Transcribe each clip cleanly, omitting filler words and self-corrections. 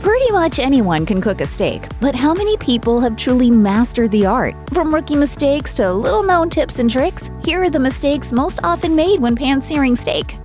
Pretty much anyone can cook a steak, but how many people have truly mastered the art? From rookie mistakes to little-known tips and tricks, here are the mistakes most often made when pan-searing steak.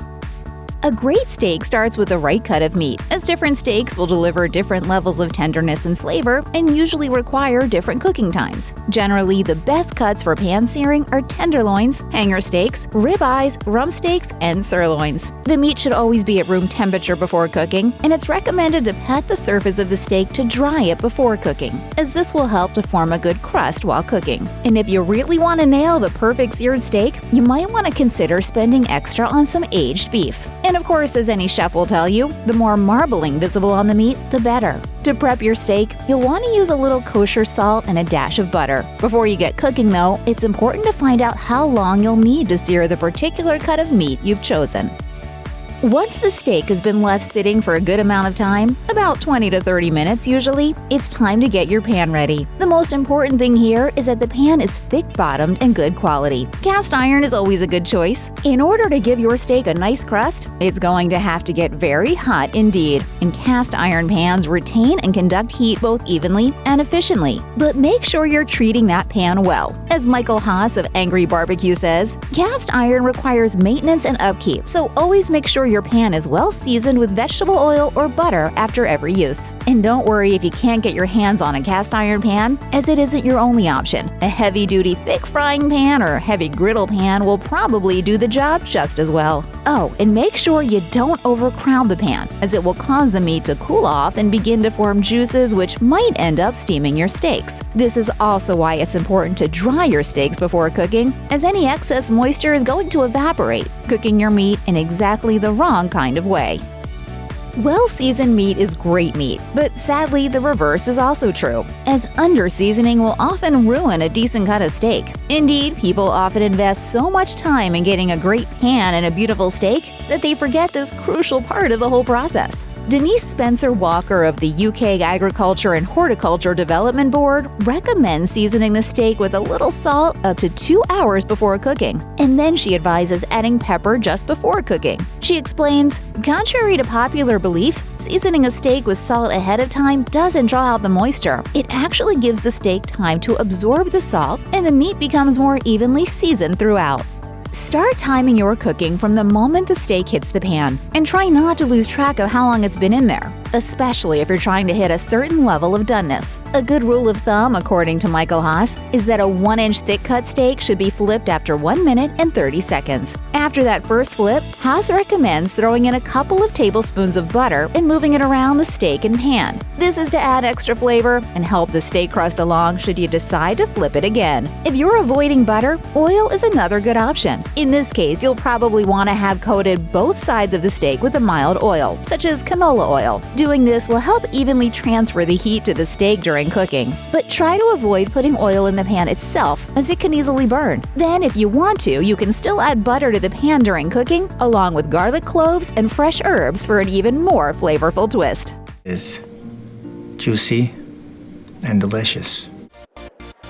A great steak starts with the right cut of meat, as different steaks will deliver different levels of tenderness and flavor and usually require different cooking times. Generally, the best cuts for pan-searing are tenderloins, hanger steaks, ribeyes, rump steaks, and sirloins. The meat should always be at room temperature before cooking, and it's recommended to pat the surface of the steak to dry it before cooking, as this will help to form a good crust while cooking. And if you really want to nail the perfect seared steak, you might want to consider spending extra on some aged beef. And of course, as any chef will tell you, the more marbling visible on the meat, the better. To prep your steak, you'll want to use a little kosher salt and a dash of butter. Before you get cooking though, it's important to find out how long you'll need to sear the particular cut of meat you've chosen. Once the steak has been left sitting for a good amount of time, about 20 to 30 minutes usually, it's time to get your pan ready. The most important thing here is that the pan is thick-bottomed and good quality. Cast iron is always a good choice. In order to give your steak a nice crust, it's going to have to get very hot indeed, and cast iron pans retain and conduct heat both evenly and efficiently. But make sure you're treating that pan well. As Michael Haas of Angry Barbecue says, cast iron requires maintenance and upkeep, so always make sure your pan is well seasoned with vegetable oil or butter after every use. And don't worry if you can't get your hands on a cast iron pan, as it isn't your only option. A heavy-duty thick frying pan or heavy griddle pan will probably do the job just as well. Oh, and make sure you don't overcrowd the pan, as it will cause the meat to cool off and begin to form juices which might end up steaming your steaks. This is also why it's important to dry your steaks before cooking, as any excess moisture is going to evaporate, cooking your meat in exactly the wrong kind of way. Well-seasoned meat is great meat, but sadly the reverse is also true, as under-seasoning will often ruin a decent cut of steak. Indeed, people often invest so much time in getting a great pan and a beautiful steak that they forget this crucial part of the whole process. Denise Spencer-Walker of the UK Agriculture and Horticulture Development Board recommends seasoning the steak with a little salt up to 2 hours before cooking, and then she advises adding pepper just before cooking. She explains, contrary to popular belief, seasoning a steak with salt ahead of time doesn't draw out the moisture. It actually gives the steak time to absorb the salt, and the meat becomes more evenly seasoned throughout. Start timing your cooking from the moment the steak hits the pan, and try not to lose track of how long it's been in there, especially if you're trying to hit a certain level of doneness. A good rule of thumb, according to Michael Haas, is that a 1-inch thick-cut steak should be flipped after 1 minute and 30 seconds. After that first flip, Haas recommends throwing in a couple of tablespoons of butter and moving it around the steak and pan. This is to add extra flavor and help the steak crust along should you decide to flip it again. If you're avoiding butter, oil is another good option. In this case, you'll probably want to have coated both sides of the steak with a mild oil, such as canola oil. Doing this will help evenly transfer the heat to the steak during cooking, but try to avoid putting oil in the pan itself, as it can easily burn. Then, if you want to, you can still add butter to the pan during cooking, along with garlic cloves and fresh herbs for an even more flavorful twist. It's juicy and delicious.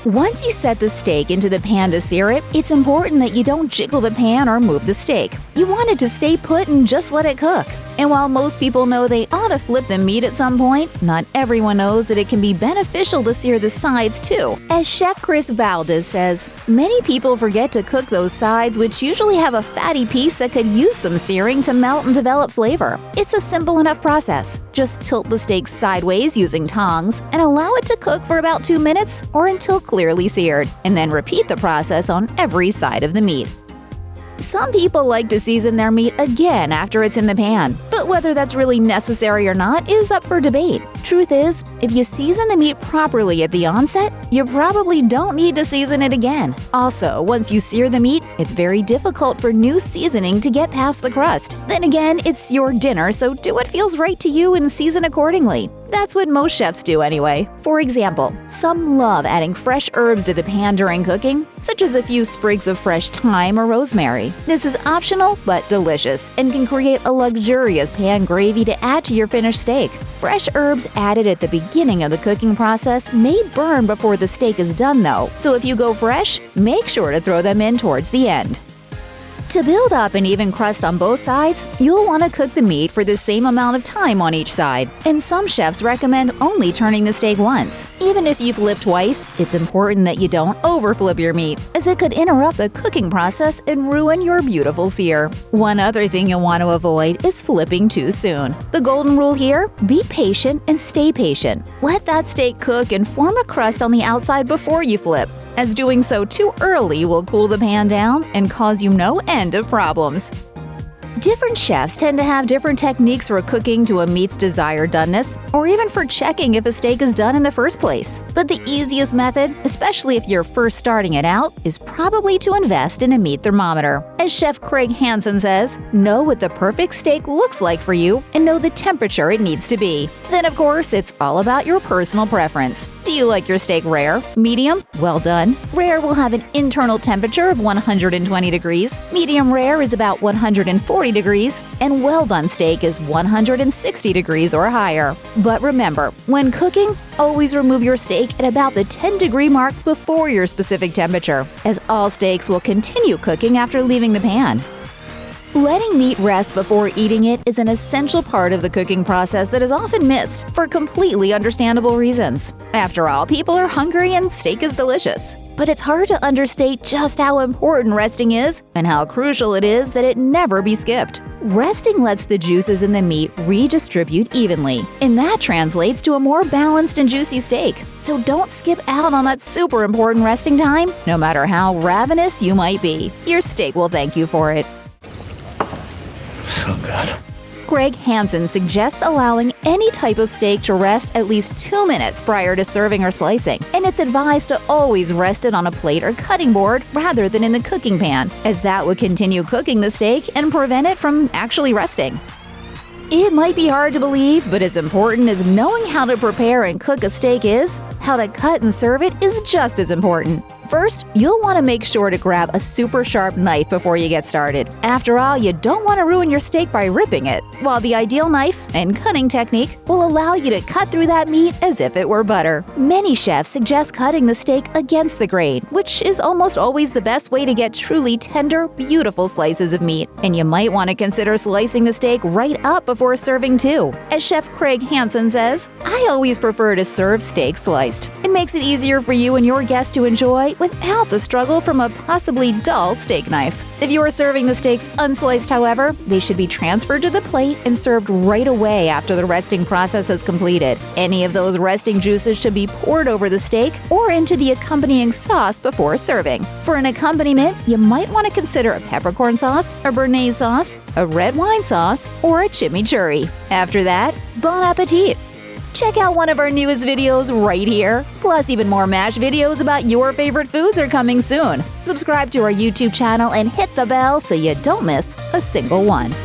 Once you set the steak into the pan to sear it, it's important that you don't jiggle the pan or move the steak. You want it to stay put and just let it cook. And while most people know they ought to flip the meat at some point, not everyone knows that it can be beneficial to sear the sides too. As Chef Chris Valdez says, many people forget to cook those sides, which usually have a fatty piece that could use some searing to melt and develop flavor. It's a simple enough process. Just tilt the steak sideways using tongs and allow it to cook for about 2 minutes or until clearly seared, and then repeat the process on every side of the meat. Some people like to season their meat again after it's in the pan, but whether that's really necessary or not is up for debate. Truth is, if you season the meat properly at the onset, you probably don't need to season it again. Also, once you sear the meat, it's very difficult for new seasoning to get past the crust. Then again, it's your dinner, so do what feels right to you and season accordingly. That's what most chefs do anyway. For example, some love adding fresh herbs to the pan during cooking, such as a few sprigs of fresh thyme or rosemary. This is optional but delicious and can create a luxurious pan gravy to add to your finished steak. Fresh herbs added at the beginning of the cooking process may burn before the steak is done though, so if you go fresh, make sure to throw them in towards the end. To build up an even crust on both sides, you'll want to cook the meat for the same amount of time on each side, and some chefs recommend only turning the steak once. Even if you flip twice, it's important that you don't overflip your meat, as it could interrupt the cooking process and ruin your beautiful sear. One other thing you'll want to avoid is flipping too soon. The golden rule here: be patient and stay patient. Let that steak cook and form a crust on the outside before you flip, as doing so too early will cool the pan down and cause you no end of problems. Different chefs tend to have different techniques for cooking to a meat's desired doneness, or even for checking if a steak is done in the first place. But the easiest method, especially if you're first starting it out, is probably to invest in a meat thermometer. As Chef Craig Hansen says, know what the perfect steak looks like for you and know the temperature it needs to be. Then, of course, it's all about your personal preference. Do you like your steak rare, medium, well done? Rare will have an internal temperature of 120 degrees, medium rare is about 140 degrees, and well-done steak is 160 degrees or higher. But remember, when cooking, always remove your steak at about the 10-degree mark before your specific temperature, as all steaks will continue cooking after leaving the pan. Letting meat rest before eating it is an essential part of the cooking process that is often missed for completely understandable reasons. After all, people are hungry and steak is delicious. But it's hard to understate just how important resting is and how crucial it is that it never be skipped. Resting lets the juices in the meat redistribute evenly, and that translates to a more balanced and juicy steak. So don't skip out on that super important resting time, no matter how ravenous you might be. Your steak will thank you for it. So good. Craig Hansen suggests allowing any type of steak to rest at least 2 minutes prior to serving or slicing, and it's advised to always rest it on a plate or cutting board rather than in the cooking pan, as that would continue cooking the steak and prevent it from actually resting. It might be hard to believe, but as important as knowing how to prepare and cook a steak is, how to cut and serve it is just as important. First, you'll want to make sure to grab a super sharp knife before you get started. After all, you don't want to ruin your steak by ripping it, while the ideal knife and cutting technique will allow you to cut through that meat as if it were butter. Many chefs suggest cutting the steak against the grain, which is almost always the best way to get truly tender, beautiful slices of meat. And you might want to consider slicing the steak right up before serving too. As Chef Craig Hansen says, "I always prefer to serve steak sliced. It makes it easier for you and your guests to enjoy without the struggle from a possibly dull steak knife." If you are serving the steaks unsliced, however, they should be transferred to the plate and served right away after the resting process is completed. Any of those resting juices should be poured over the steak or into the accompanying sauce before serving. For an accompaniment, you might want to consider a peppercorn sauce, a béarnaise sauce, a red wine sauce, or a chimichurri. After that, bon appetit! Check out one of our newest videos right here. Plus, even more MASH videos about your favorite foods are coming soon. Subscribe to our YouTube channel and hit the bell so you don't miss a single one.